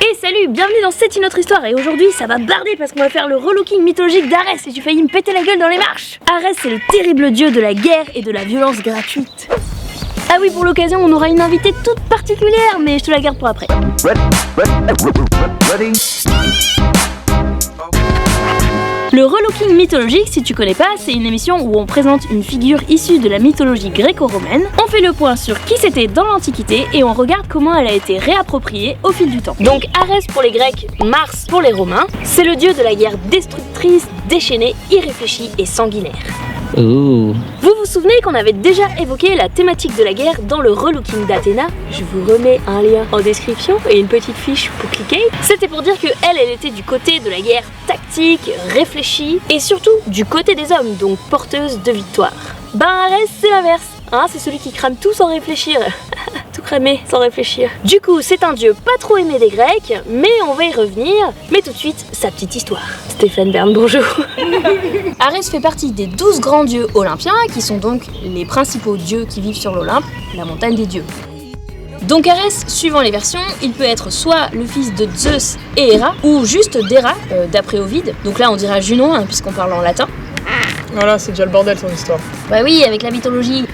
Et salut, bienvenue dans C'est une autre histoire. Et aujourd'hui ça va barder parce qu'on va faire le relooking mythologique d'Arès. Et j'ai failli me péter la gueule dans les marches. Arès, c'est le terrible dieu de la guerre et de la violence gratuite. Ah oui, pour l'occasion on aura une invitée toute particulière, mais je te la garde pour après. Le relooking mythologique, si tu connais pas, c'est une émission où on présente une figure issue de la mythologie gréco-romaine, on fait le point sur qui c'était dans l'Antiquité et on regarde comment elle a été réappropriée au fil du temps. Donc Arès pour les Grecs, Mars pour les Romains, c'est le dieu de la guerre destructrice, déchaînée, irréfléchie et sanguinaire. Ooh. Vous vous souvenez qu'on avait déjà évoqué la thématique de la guerre dans le relooking d'Athéna? Je vous remets un lien en description et une petite fiche pour cliquer. C'était pour dire que elle était du côté de la guerre tactique, réfléchie et surtout du côté des hommes, donc porteuse de victoire. Ben Arès c'est l'inverse, hein, c'est celui qui crame tout sans réfléchir. Tout cramer sans réfléchir. Du coup, c'est un dieu pas trop aimé des Grecs, mais on va y revenir. Mais tout de suite, sa petite histoire. Stéphane Bern, bonjour. Arès fait partie des 12 grands dieux olympiens, qui sont donc les principaux dieux qui vivent sur l'Olympe, la montagne des dieux. Donc Arès, suivant les versions, il peut être soit le fils de Zeus et Héra, ou juste d'Héra, d'après Ovide. Donc là, on dira Junon, hein, puisqu'on parle en latin. Voilà, c'est déjà le bordel son histoire. Bah oui, avec la mythologie.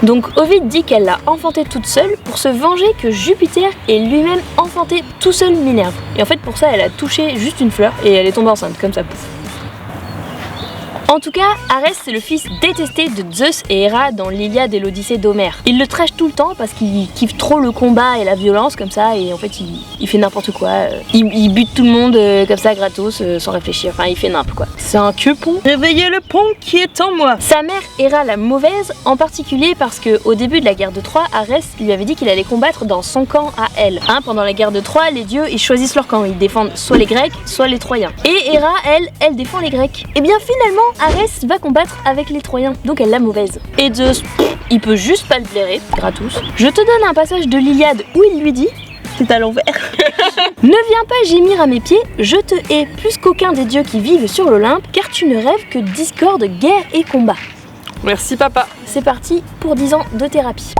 Donc Ovide dit qu'elle l'a enfantée toute seule pour se venger que Jupiter ait lui-même enfanté tout seul Minerve. Et en fait pour ça elle a touché juste une fleur et elle est tombée enceinte comme ça. Pouf. En tout cas, Arès c'est le fils détesté de Zeus et Héra dans l'Iliade et l'Odyssée d'Homère. Il le trash tout le temps parce qu'il kiffe trop le combat et la violence comme ça et en fait il fait n'importe quoi. Il bute tout le monde comme ça gratos sans réfléchir, enfin il fait n'importe quoi. C'est un queupon. Réveillez le pont qui est en moi. Sa mère Héra la mauvaise, en particulier parce qu'au début de la guerre de Troie, Arès lui avait dit qu'il allait combattre dans son camp à elle. Hein, pendant la guerre de Troie, les dieux ils choisissent leur camp, ils défendent soit les Grecs, soit les Troyens. Et Héra, elle défend les Grecs. Et bien finalement, Arès va combattre avec les Troyens, donc elle la mauvaise. Et Zeus, il peut juste pas le blairer, gratos. Je te donne un passage de l'Iliade où il lui dit, c'est à l'envers. Ne viens pas gémir à mes pieds, je te hais plus qu'aucun des dieux qui vivent sur l'Olympe, car tu ne rêves que discorde, guerre et combat. Merci papa. C'est parti pour 10 ans de thérapie.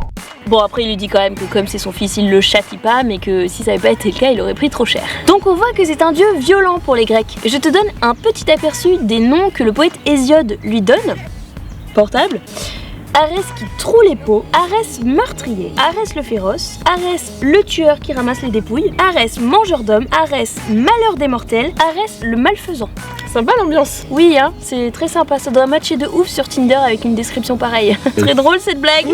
Bon après il lui dit quand même que comme c'est son fils il le châtie pas, mais que si ça avait pas été le cas il aurait pris trop cher. Donc on voit que c'est un dieu violent pour les Grecs. Je te donne un petit aperçu des noms que le poète Hésiode lui donne. Portable. Arès qui troue les peaux, Arès meurtrier, Arès le féroce, Arès le tueur qui ramasse les dépouilles, Arès mangeur d'hommes, Arès malheur des mortels, Arès le malfaisant. Sympa l'ambiance. Oui hein, c'est très sympa, ça doit matcher de ouf sur Tinder avec une description pareille. Très drôle cette blague.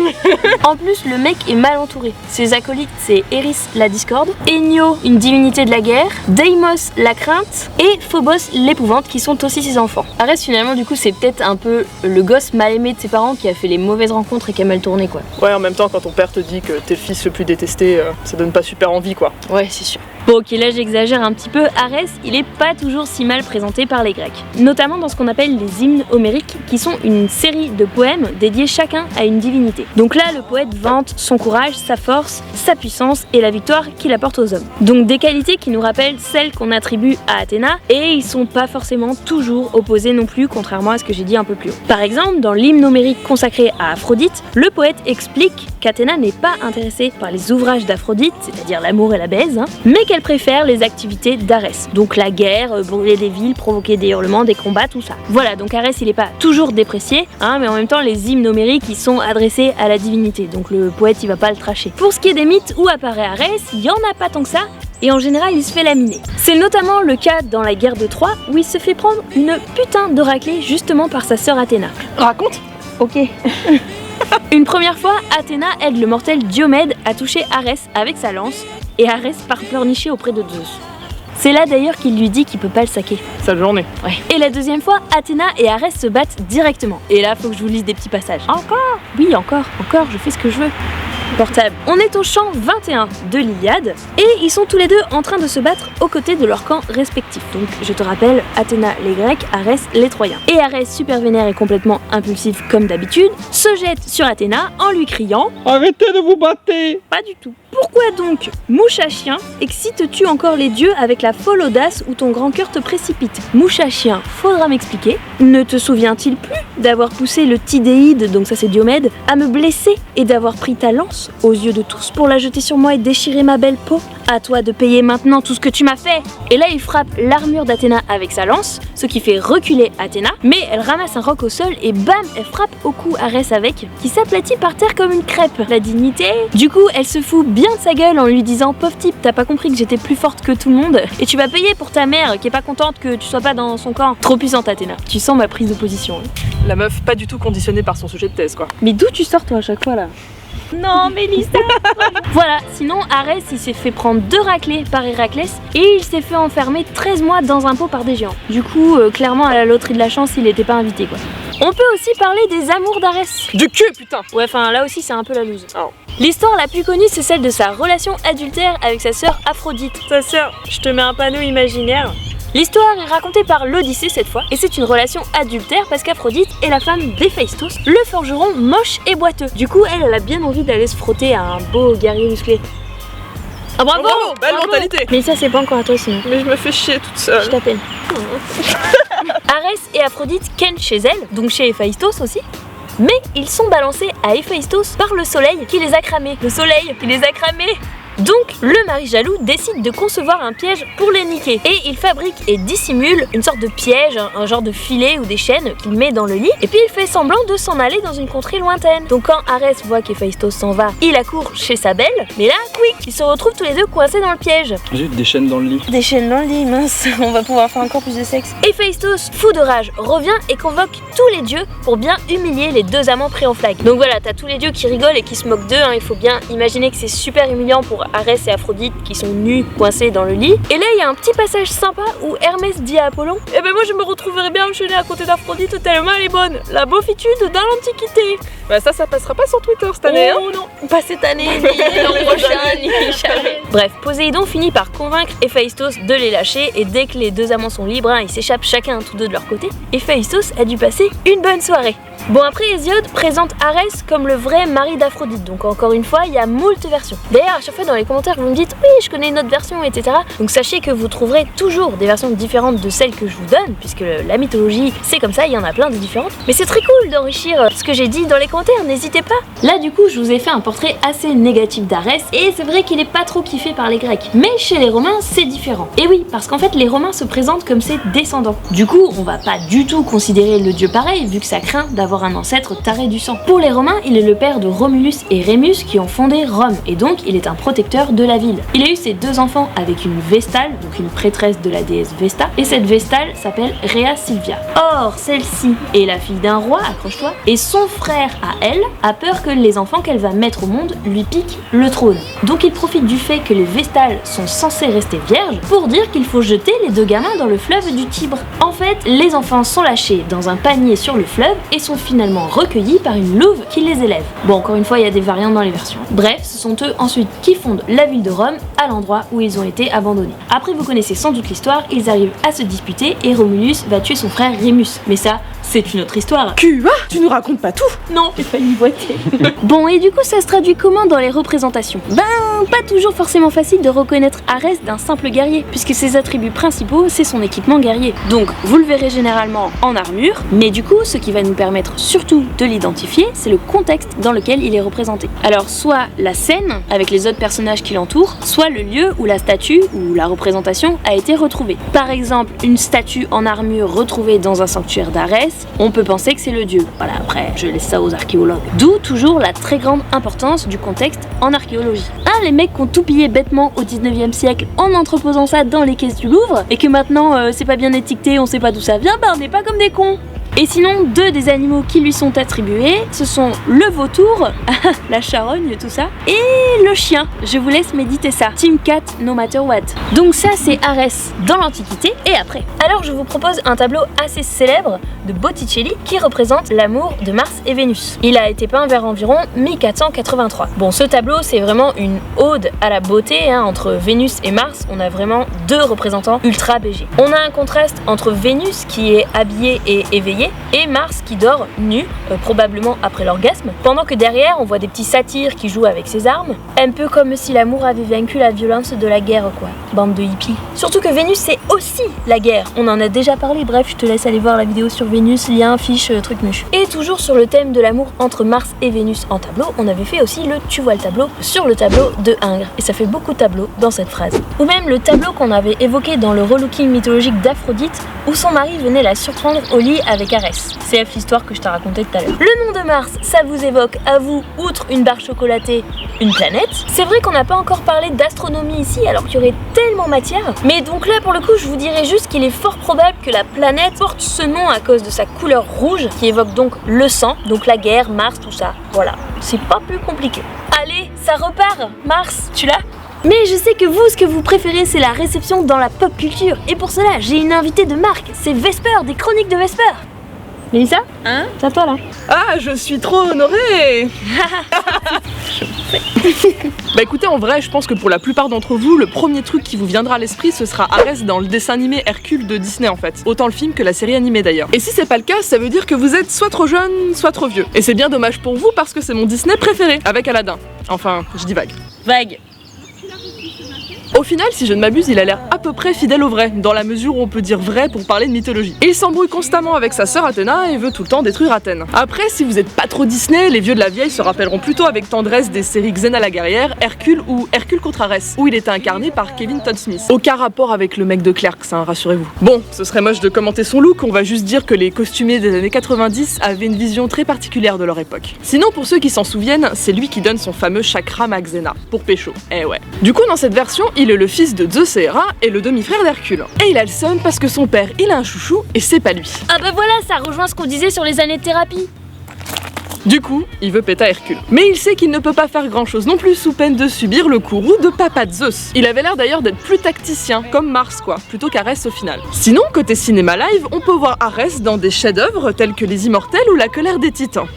En plus le mec est mal entouré. Ses acolytes c'est Eris la discorde, Enyo une divinité de la guerre, Deimos la crainte et Phobos l'épouvante qui sont aussi ses enfants. Arès finalement du coup c'est peut-être un peu le gosse mal aimé de ses parents qui a fait les mauvaises rencontres et qui a mal tourné quoi. Ouais, en même temps quand ton père te dit que t'es le fils le plus détesté, ça donne pas super envie quoi. Ouais c'est sûr. Bon ok là j'exagère un petit peu, Arès il est pas toujours si mal présenté par les Grecs. Notamment dans ce qu'on appelle les hymnes homériques qui sont une série de poèmes dédiés chacun à une divinité. Donc là le poète vante son courage, sa force, sa puissance et la victoire qu'il apporte aux hommes. Donc des qualités qui nous rappellent celles qu'on attribue à Athéna et ils sont pas forcément toujours opposés non plus contrairement à ce que j'ai dit un peu plus haut. Par exemple dans l'hymne homérique consacré à Aphrodite, le poète explique qu'Athéna n'est pas intéressée par les ouvrages d'Aphrodite, c'est-à-dire l'amour et la baise, mais qu'elle préfère les activités d'Arès, donc la guerre, brûler des villes, provoquer des hurlements, des combats, tout ça. Voilà, donc Arès il est pas toujours déprécié, hein, mais en même temps les hymnes homériques ils sont adressés à la divinité, donc le poète il va pas le tracher. Pour ce qui est des mythes où apparaît Arès, il y en a pas tant que ça, et en général il se fait laminer. C'est notamment le cas dans la guerre de Troie où il se fait prendre une putain de raclée justement par sa sœur Athéna. Raconte. Ok. Une première fois, Athéna aide le mortel Diomède à toucher Arès avec sa lance, et Arès part pleurnicher auprès de Zeus. C'est là d'ailleurs qu'il lui dit qu'il peut pas le saquer. Sale journée. Ouais. Et la deuxième fois, Athéna et Arès se battent directement. Et là, faut que je vous lise des petits passages. Encore? Oui, encore, je fais ce que je veux. Portable. On est au champ 21 de l'Iliade et ils sont tous les deux en train de se battre aux côtés de leurs camps respectifs. Donc je te rappelle, Athéna les Grecs, Arès les Troyens. Et Arès, super vénère et complètement impulsif comme d'habitude, se jette sur Athéna en lui criant « Arrêtez de vous battre !» Pas du tout. Pourquoi donc, mouche à chien, excites-tu encore les dieux avec la folle audace où ton grand cœur te précipite? Mouche à chien, faudra m'expliquer. Ne te souvient-il plus d'avoir poussé le Tidéide, donc ça c'est Diomède, à me blesser et d'avoir pris ta lance aux yeux de tous pour la jeter sur moi et déchirer ma belle peau? À toi de payer maintenant tout ce que tu m'as fait. Et là il frappe l'armure d'Athéna avec sa lance, ce qui fait reculer Athéna, mais elle ramasse un roc au sol et bam, elle frappe au cou Arès avec, qui s'aplatit par terre comme une crêpe. La dignité. Du coup elle se fout bien de sa gueule en lui disant: pauvre type, t'as pas compris que j'étais plus forte que tout le monde et tu vas payer pour ta mère qui est pas contente que tu sois pas dans son camp. Trop puissante Athéna. Tu sens ma prise de position. Hein. La meuf pas du tout conditionnée par son sujet de thèse quoi. Mais d'où tu sors toi à chaque fois là? Non, Mélissa. Voilà, sinon Arès il s'est fait prendre 2 raclées par Héraclès et il s'est fait enfermer 13 mois dans un pot par des géants. Du coup, clairement à la loterie de la chance, il était pas invité quoi. On peut aussi parler des amours d'Arès. Du cul putain. Ouais, enfin là aussi c'est un peu la loose. Oh. L'histoire la plus connue c'est celle de sa relation adultère avec sa sœur Aphrodite. Ta sœur, je te mets un panneau imaginaire. L'histoire est racontée par l'Odyssée cette fois, et c'est une relation adultère parce qu'Aphrodite est la femme d'Héphaïstos, le forgeron moche et boiteux. Du coup, elle a bien envie d'aller se frotter à un beau guerrier musclé. Ah bravo, bravo, belle mentalité. Mais ça c'est pas encore à toi sinon. Mais je me fais chier toute seule. Je t'appelle. Arès et Aphrodite kennent chez elle, donc chez Héphaïstos aussi. Mais ils sont balancés à Héphaïstos par le soleil qui les a cramés. Le soleil qui les a cramés. Donc, le mari jaloux décide de concevoir un piège pour les niquer. Et il fabrique et dissimule une sorte de piège, un genre de filet ou des chaînes qu'il met dans le lit. Et puis il fait semblant de s'en aller dans une contrée lointaine. Donc quand Arès voit qu'Héphaïstos s'en va, il accourt chez sa belle. Mais là, quick, ils se retrouvent tous les deux coincés dans le piège. J'ai eu des chaînes dans le lit. Des chaînes dans le lit, mince, on va pouvoir faire encore plus de sexe. Héphaïstos, fou de rage, revient et convoque tous les dieux pour bien humilier les 2 amants pris en flag. Donc voilà, t'as tous les dieux qui rigolent et qui se moquent d'eux. Hein. Il faut bien imaginer que c'est super humiliant pour Arès et Aphrodite qui sont nus, coincés dans le lit. Et là, il y a un petit passage sympa où Hermès dit à Apollon: eh ben moi je me retrouverais bien enchaîné à côté d'Aphrodite tellement elle est bonne. La beaufitude dans l'Antiquité. Bah ça passera pas sur Twitter cette année. Oh non, pas cette année, ni l'an prochain, ni jamais. Bref, Poséidon finit par convaincre Héphaïstos de les lâcher et dès que les 2 amants sont libres, hein, ils s'échappent chacun tous 2 de leur côté. Héphaïstos a dû passer une bonne soirée. Bon, après Hésiode présente Arès comme le vrai mari d'Aphrodite, donc encore une fois il y a moult versions. D'ailleurs à chaque fois dans les commentaires vous me dites oui je connais une autre version etc. Donc sachez que vous trouverez toujours des versions différentes de celles que je vous donne, puisque la mythologie c'est comme ça, il y en a plein de différentes. Mais c'est très cool d'enrichir ce que j'ai dit dans les commentaires, n'hésitez pas. Là du coup je vous ai fait un portrait assez négatif d'Arès et c'est vrai qu'il est pas trop kiffé par les Grecs. Mais chez les Romains c'est différent. Et oui, parce qu'en fait les Romains se présentent comme ses descendants. Du coup on va pas du tout considérer le dieu pareil vu que ça craint d'avoir un ancêtre taré du sang. Pour les Romains, il est le père de Romulus et Rémus qui ont fondé Rome et donc il est un protecteur de la ville. Il a eu ses 2 enfants avec une Vestale, donc une prêtresse de la déesse Vesta, et cette Vestale s'appelle Rhea Silvia. Or, celle-ci est la fille d'un roi, accroche-toi, et son frère à elle a peur que les enfants qu'elle va mettre au monde lui piquent le trône. Donc il profite du fait que les Vestales sont censées rester vierges pour dire qu'il faut jeter les 2 gamins dans le fleuve du Tibre. En fait, les enfants sont lâchés dans un panier sur le fleuve et sont finalement recueillis par une louve qui les élève. Bon, encore une fois, il y a des variantes dans les versions. Bref, ce sont eux ensuite qui fondent la ville de Rome à l'endroit où ils ont été abandonnés. Après, vous connaissez sans doute l'histoire, ils arrivent à se disputer et Romulus va tuer son frère Rémus. Mais ça, c'est une autre histoire. Quoi? Tu nous racontes pas tout? Non, j'ai failli boiter. Bon, et du coup, ça se traduit comment dans les représentations? Ben, pas toujours forcément facile de reconnaître Arès d'un simple guerrier, puisque ses attributs principaux, c'est son équipement guerrier. Donc, vous le verrez généralement en armure, mais du coup, ce qui va nous permettre surtout de l'identifier, c'est le contexte dans lequel il est représenté. Alors, soit la scène, avec les autres personnages qui l'entourent, soit le lieu où la statue ou la représentation a été retrouvée. Par exemple, une statue en armure retrouvée dans un sanctuaire d'Arès, on peut penser que c'est le dieu. Voilà, après, je laisse ça aux archéologues. D'où toujours la très grande importance du contexte en archéologie. Les mecs qui ont tout pillé bêtement au 19e siècle en entreposant ça dans les caisses du Louvre, et que maintenant c'est pas bien étiqueté, on sait pas d'où ça vient, on n'est pas comme des cons. Et sinon, 2 des animaux qui lui sont attribués, ce sont le vautour, la charogne, tout ça, et le chien. Je vous laisse méditer ça. Team cat, no matter what. Donc ça, c'est Arès dans l'Antiquité et après. Alors je vous propose un tableau assez célèbre de Botticelli qui représente l'amour de Mars et Vénus. Il a été peint vers environ 1483. Bon, ce tableau, c'est vraiment une ode à la beauté, hein. Entre Vénus et Mars, on a vraiment 2 représentants ultra BG. On a un contraste entre Vénus qui est habillée et éveillée, réveillé, et Mars qui dort nu, probablement après l'orgasme, pendant que derrière on voit des petits satyres qui jouent avec ses armes, un peu comme si l'amour avait vaincu la violence de la guerre quoi, bande de hippies. Surtout que Vénus c'est aussi la guerre, on en a déjà parlé, bref je te laisse aller voir la vidéo sur Vénus, lien, fiche, truc muche. Et toujours sur le thème de l'amour entre Mars et Vénus en tableau, on avait fait aussi le tu vois le tableau sur le tableau de Ingres, et ça fait beaucoup de tableaux dans cette phrase. Ou même le tableau qu'on avait évoqué dans le relooking mythologique d'Aphrodite, où son mari venait la surprendre au lit avec Arès. C'est l'histoire que je t'ai raconté tout à l'heure. Le nom de Mars, ça vous évoque à vous, outre une barre chocolatée, une planète. C'est vrai qu'on n'a pas encore parlé d'astronomie ici, alors qu'il y aurait tellement matière. Mais donc là, pour le coup, je vous dirais juste qu'il est fort probable que la planète porte ce nom à cause de sa couleur rouge, qui évoque donc le sang, donc la guerre, Mars, tout ça. Voilà, c'est pas plus compliqué. Allez, ça repart. Mars, tu l'as ? Mais je sais que vous, ce que vous préférez, c'est la réception dans la pop culture. Et pour cela, j'ai une invitée de marque, c'est Vesper, des Chroniques de Vesper. Mélissa ? Hein ? C'est à toi là. Ah, je suis trop honorée. Bah écoutez, en vrai, je pense que pour la plupart d'entre vous, le premier truc qui vous viendra à l'esprit, ce sera Arès dans le dessin animé Hercule de Disney en fait. Autant le film que la série animée d'ailleurs. Et si c'est pas le cas, ça veut dire que vous êtes soit trop jeune, soit trop vieux. Et c'est bien dommage pour vous parce que c'est mon Disney préféré, avec Aladdin. Enfin, je dis vague. Vague. Au final, si je ne m'abuse, il a l'air à peu près fidèle au vrai, dans la mesure où on peut dire vrai pour parler de mythologie. Et il s'embrouille constamment avec sa sœur Athéna et veut tout le temps détruire Athènes. Après, si vous êtes pas trop Disney, les vieux de la vieille se rappelleront plutôt avec tendresse des séries Xena la guerrière, Hercule ou Hercule contre Arès, où il était incarné par Kevin Todd Smith. Aucun rapport avec le mec de Clerks, hein, rassurez-vous. Bon, ce serait moche de commenter son look, on va juste dire que les costumés des années 90 avaient une vision très particulière de leur époque. Sinon, pour ceux qui s'en souviennent, c'est lui qui donne son fameux chakram à Xena, pour pécho. Eh ouais. Du coup, dans cette version, il est le fils de Zeus et Héra et le demi-frère d'Hercule. Et il a le seum parce que son père, il a un chouchou et c'est pas lui. Ah bah voilà, ça rejoint ce qu'on disait sur les années de thérapie. Du coup, il veut péter à Hercule. Mais il sait qu'il ne peut pas faire grand chose non plus sous peine de subir le courroux de papa de Zeus. Il avait l'air d'ailleurs d'être plus tacticien, comme Mars quoi, plutôt qu'Arès au final. Sinon, côté cinéma live, on peut voir Arès dans des chefs-d'œuvre tels que Les Immortels ou La Colère des Titans.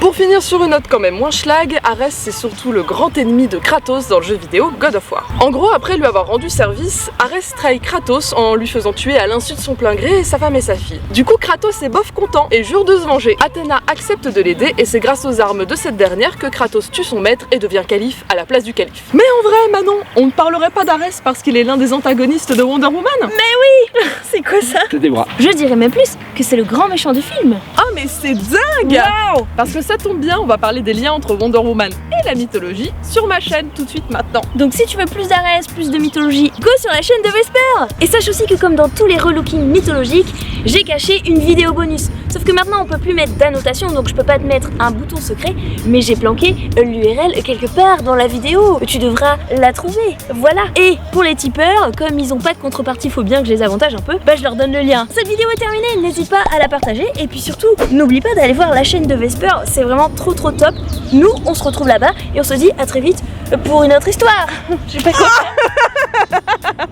Pour finir sur une note quand même moins schlag, Arès c'est surtout le grand ennemi de Kratos dans le jeu vidéo God of War. En gros, après lui avoir rendu service, Arès trahit Kratos en lui faisant tuer à l'insu de son plein gré sa femme et sa fille. Du coup, Kratos est bof content et jure de se venger. Athéna accepte de l'aider et c'est grâce aux armes de cette dernière que Kratos tue son maître et devient calife à la place du calife. Mais en vrai, Manon, on ne parlerait pas d'Arès parce qu'il est l'un des antagonistes de Wonder Woman. Mais oui. C'est quoi ça? C'est des bras. Je dirais même plus que c'est le grand méchant du film. Ah mais c'est dingue! Wow. Parce que ça tombe bien, on va parler des liens entre Wonder Woman et la mythologie sur ma chaîne tout de suite maintenant. Donc si tu veux plus d'Arès, plus de mythologie, go sur la chaîne de Vesper. Et sache aussi que comme dans tous les relookings mythologiques, j'ai caché une vidéo bonus. Sauf que maintenant on peut plus mettre d'annotation, donc je peux pas te mettre un bouton secret, mais j'ai planqué l'URL quelque part dans la vidéo. Tu devras la trouver, voilà. Et pour les tipeurs, comme ils ont pas de contrepartie, faut bien que je les avantage un peu, bah je leur donne le lien. Cette vidéo est terminée, n'hésite pas à la partager, et puis surtout, n'oublie pas d'aller voir la chaîne de Vesper, c'est vraiment trop top. Nous, on se retrouve là-bas, et on se dit à très vite pour une autre histoire. Je sais pas quoi faire.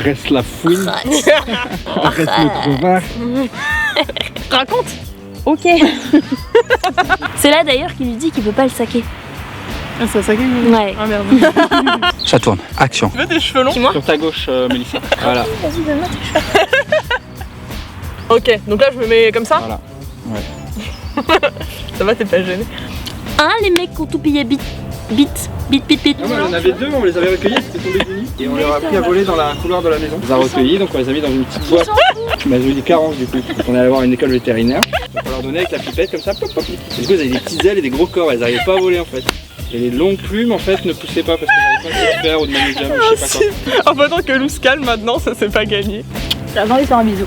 Reste la fouine. Reste le crevard. Raconte. Ok. C'est là d'ailleurs qu'il lui dit qu'il peut pas le saquer. Ah ça saqué. Ouais. Ah merde. Ça tourne. Action. Tu veux des cheveux longs? Dis-moi. Sur ta gauche, Mélissa. Voilà. Vas-y, donne-moi tes cheveux. Ok, donc là je me mets comme ça. Voilà. Ouais. Ça va, t'es pas gêné? Hein, les mecs qui ont tout pillé bit. On en avait deux, on les avait recueillis, c'était tombé du nid. Et on les a pris à voler dans la couloir de la maison. On les a recueillis, donc on les a mis dans une petite boîte. Bah, ils ont eu des carences du coup. Donc on est allé voir une école vétérinaire. Donc on leur donnait avec la pipette comme ça, pop pop. Et du coup, ils avaient des petites ailes et des gros corps, elles n'arrivaient pas à voler en fait. Et les longues plumes en fait ne poussaient pas parce qu'elles n'avaient pas de fer ou de magnésium, je sais pas quoi. En pendant que Lou se calme maintenant, ça c'est pas gagné. J'ai envie de faire un bisou.